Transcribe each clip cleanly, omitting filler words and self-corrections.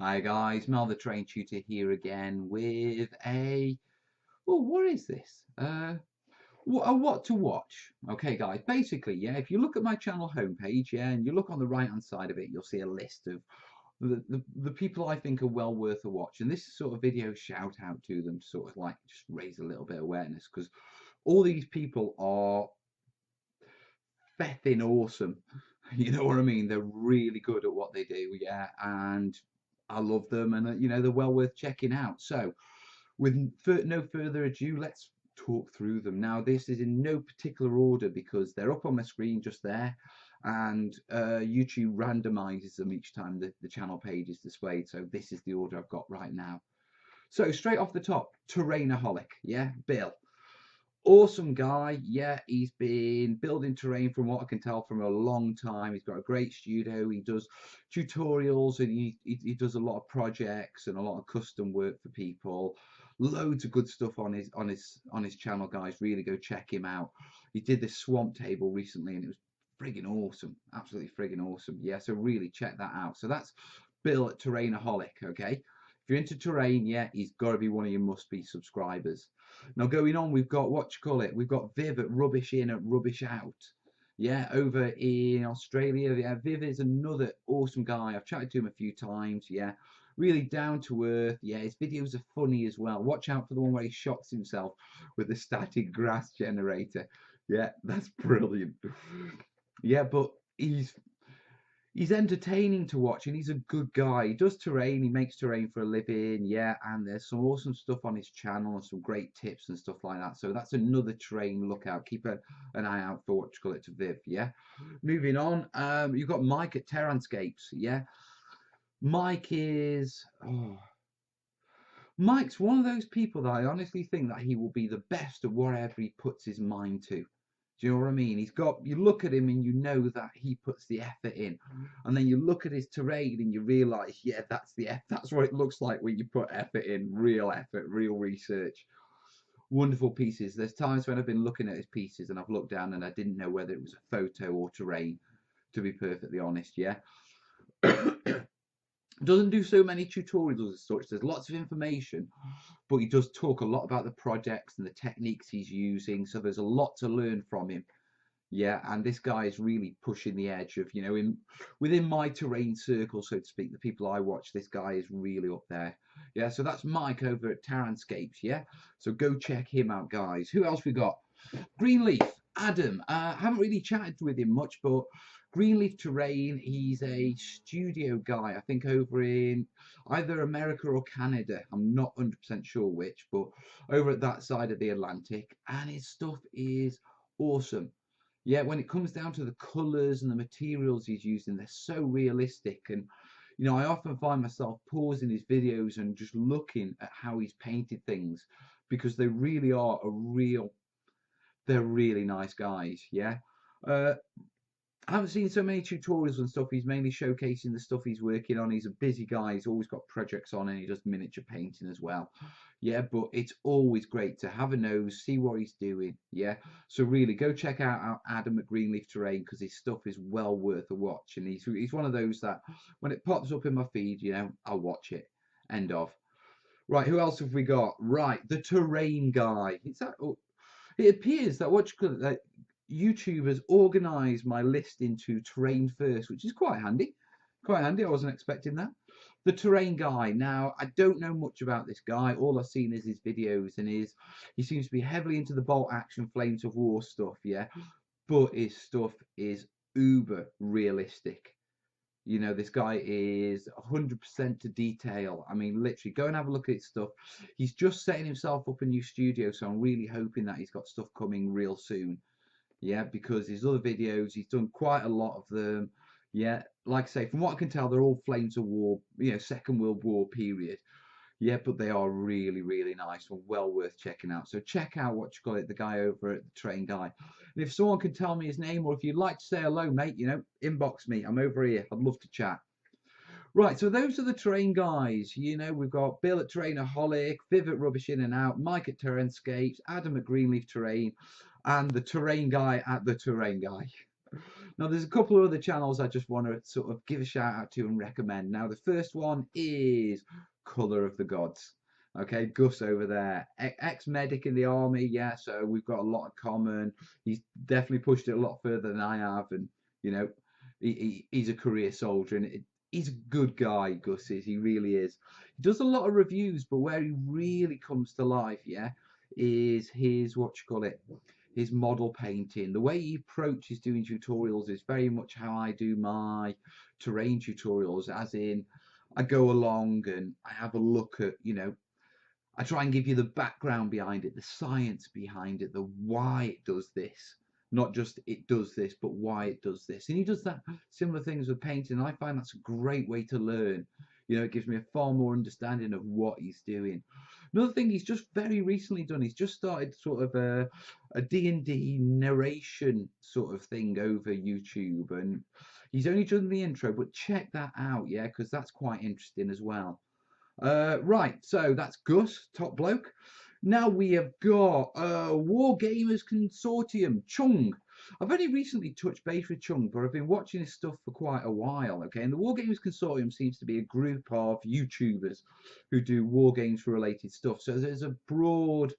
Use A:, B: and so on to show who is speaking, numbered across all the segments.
A: Hi guys, Mel the Train Tutor here again with a, oh, what is this? A what to watch. Okay guys, basically, yeah, if you look at my channel homepage, yeah, and you look on the right hand side of it, you'll see a list of the people I think are well worth a watch. And this is sort of video shout out to them to sort of like just raise a little bit of awareness, because all these people are feffing awesome. You know what I mean? They're really good at what they do, yeah, and I love them, and they're well worth checking out. So, with no further ado, let's talk through them. Now, this is in no particular order because they're up on my screen just there, and YouTube randomizes them each time the channel page is displayed. So this is the order I've got right now. So straight off the top, Terrainaholic, yeah, Bill. Awesome guy. Yeah, he's been building terrain from what I can tell from a long time. He's got a great studio. He does tutorials, and he does a lot of projects and a lot of custom work for people. Loads of good stuff on his channel, guys. Really go check him out. He did this swamp table recently and it was friggin' awesome. Absolutely friggin' awesome. Yeah, so really check that out. So that's Bill at Terrainaholic, okay? If you're into terrain, yeah, he's got to be one of your must-be subscribers. Now going on, we've got, what you call it, we've got Viv at Rubbish In at Rubbish Out. Yeah, over in Australia. Yeah, Viv is another awesome guy. I've chatted to him a few times. Yeah, really down to earth. Yeah, his videos are funny as well. Watch out for the one where he shocks himself with the static grass generator. Yeah, that's brilliant. Yeah, but he's entertaining to watch, and he's a good guy. He does terrain, he makes terrain for a living, yeah, and there's some awesome stuff on his channel and some great tips and stuff like that. So that's another terrain lookout. Keep an eye out for what you call it to Viv, yeah. Moving on, you've got Mike at Terranscapes, yeah. Mike is, oh, Mike's one of those people that I honestly think that he will be the best at whatever he puts his mind to. Do you know what I mean? You look at him and you know that he puts the effort in. And then you look at his terrain and you realize, yeah, that's what it looks like when you put effort in, real effort, real research. Wonderful pieces. There's times when I've been looking at his pieces and I've looked down and I didn't know whether it was a photo or terrain, to be perfectly honest, yeah. Doesn't do so many tutorials as such. There's lots of information, but he does talk a lot about the projects and the techniques he's using. So there's a lot to learn from him. Yeah, and this guy is really pushing the edge of, within my terrain circle, so to speak, the people I watch, this guy is really up there. Yeah, so that's Mike over at Terranscapes, yeah? So go check him out, guys. Who else we got? Greenleaf, Adam. Haven't really chatted with him much, but Greenleaf Terrain, he's a studio guy, I think over in either America or Canada. I'm not 100% sure which, but over at that side of the Atlantic. And his stuff is awesome. Yeah, when it comes down to the colours and the materials he's using, they're so realistic. And, I often find myself pausing his videos and just looking at how he's painted things, because they really are they're really nice guys, yeah. I haven't seen so many tutorials and stuff. He's mainly showcasing the stuff he's working on. He's a busy guy. He's always got projects on, and he does miniature painting as well. Yeah, but it's always great to have a nose, see what he's doing. Yeah, so really go check out Adam at Greenleaf Terrain, because his stuff is well worth a watch. And he's one of those that when it pops up in my feed, I'll watch it. End of. Right, who else have we got? Right, the Terrain guy. It appears that YouTube has organised my list into terrain first, which is quite handy. Quite handy. I wasn't expecting that. The terrain guy. Now, I don't know much about this guy. All I've seen is his videos, and he seems to be heavily into the bolt action Flames of War stuff, yeah. But his stuff is uber realistic. This guy is 100% to detail. I mean, literally, go and have a look at his stuff. He's just setting himself up a new studio, so I'm really hoping that he's got stuff coming real soon. Yeah, because his other videos, he's done quite a lot of them. Yeah, like I say, from what I can tell, they're all Flames of War, Second World War period. Yeah, but they are really, really nice and well worth checking out. So check out what you call it, the guy over at the Train Guy. And if someone can tell me his name, or if you'd like to say hello, mate, inbox me. I'm over here. I'd love to chat. Right, so those are the terrain guys. We've got Bill at Terrainaholic, Viv at Rubbish In and Out, Mike at Terranscapes, Adam at Greenleaf Terrain, and the terrain guy at the Terrain Guy. Now, there's a couple of other channels I just want to sort of give a shout out to and recommend. Now, the first one is Colour of the Gods. Okay, Gus over there, ex-medic in the army, yeah, so we've got a lot in common. He's definitely pushed it a lot further than I have, and you know, he's a career soldier, and he's a good guy, Gus is, he really is. He does a lot of reviews, but where he really comes to life, yeah, is his, what you call it, his model painting. The way he approaches doing tutorials is very much how I do my terrain tutorials, as in I go along and I have a look at, you know, I try and give you the background behind it, the science behind it, the why it does this. Not just it does this, but why it does this. And he does that similar things with painting. I find that's a great way to learn. You know, it gives me a far more understanding of what he's doing. Another thing he's just very recently done, he's just started sort of a D&D narration sort of thing over YouTube. And he's only done the intro, but check that out, yeah, because that's quite interesting as well. Right, so that's Gus, top bloke. Now we have got War Gamers Consortium, Chung. I've only recently touched base with Chung, but I've been watching his stuff for quite a while, okay? And the War Gamers Consortium seems to be a group of YouTubers who do war games related stuff. So there's a broad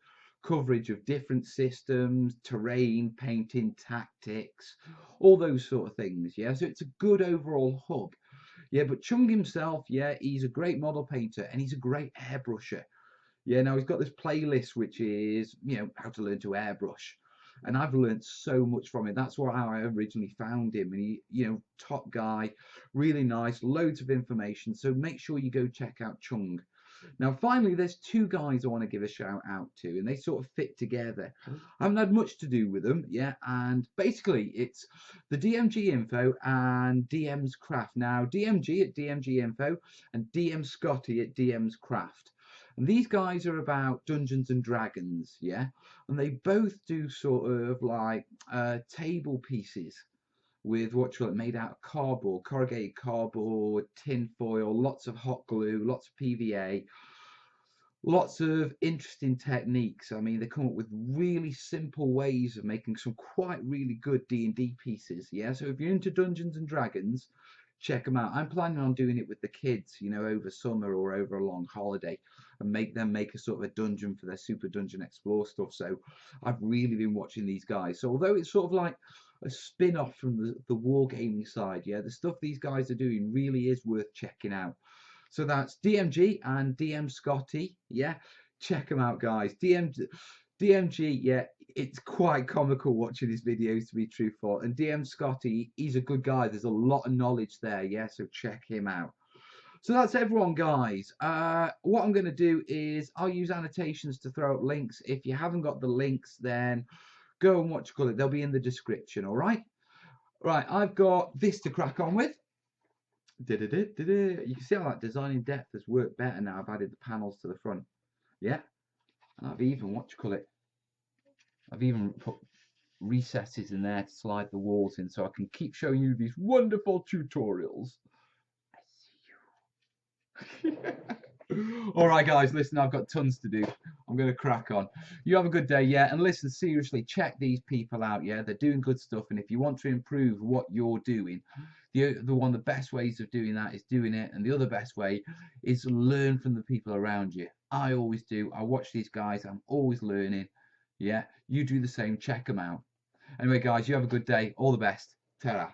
A: coverage of different systems, terrain, painting, tactics, all those sort of things, yeah? So it's a good overall hub. Yeah, but Chung himself, yeah, he's a great model painter and he's a great airbrusher. Yeah, now he's got this playlist which is, you know, how to learn to airbrush. And I've learned so much from it. That's how I originally found him. And he, you know, top guy, really nice, loads of information. So make sure you go check out Chung. Now, finally, there's two guys I want to give a shout out to, and they sort of fit together. I haven't had much to do with them, yeah, and basically it's the DMG Info and DM's Craft. Now, DMG at DMG Info and DM Scotty at DM's Craft. And these guys are about Dungeons and Dragons, yeah, and they both do sort of like table pieces with what you made out of cardboard, corrugated cardboard, tin foil, lots of hot glue, lots of PVA, lots of interesting techniques. I mean, they come up with really simple ways of making some quite really good D&D pieces. Yeah, so if you're into Dungeons and Dragons, check them out. I'm planning on doing it with the kids, you know, over summer or over a long holiday, and make them make a sort of a dungeon for their Super Dungeon Explore stuff. So I've really been watching these guys. So although it's sort of like a spin-off from the wargaming side, yeah, the stuff these guys are doing really is worth checking out. So that's DMG and DM Scotty, yeah, check them out, guys. DMG, yeah, it's quite comical watching his videos, to be truthful. And DM Scotty, he's a good guy. There's a lot of knowledge there, yeah, so check him out. So that's everyone, guys. What I'm going to do is I'll use annotations to throw up links. If you haven't got the links, then go and watch it. They'll be in the description, all right? Right, I've got this to crack on with. You can see how that design in depth has worked better now. I've added the panels to the front. Yeah. And I've even, I've even put recesses in there to slide the walls in so I can keep showing you these wonderful tutorials. I see you. All right, guys, listen, I've got tons to do. I'm going to crack on. You have a good day, yeah? And listen, seriously, check these people out, yeah? They're doing good stuff. And if you want to improve what you're doing, one of the best ways of doing that is doing it. And the other best way is learn from the people around you. I always do. I watch these guys. I'm always learning. Yeah, you do the same. Check them out. Anyway, guys, you have a good day. All the best. Ta-ra.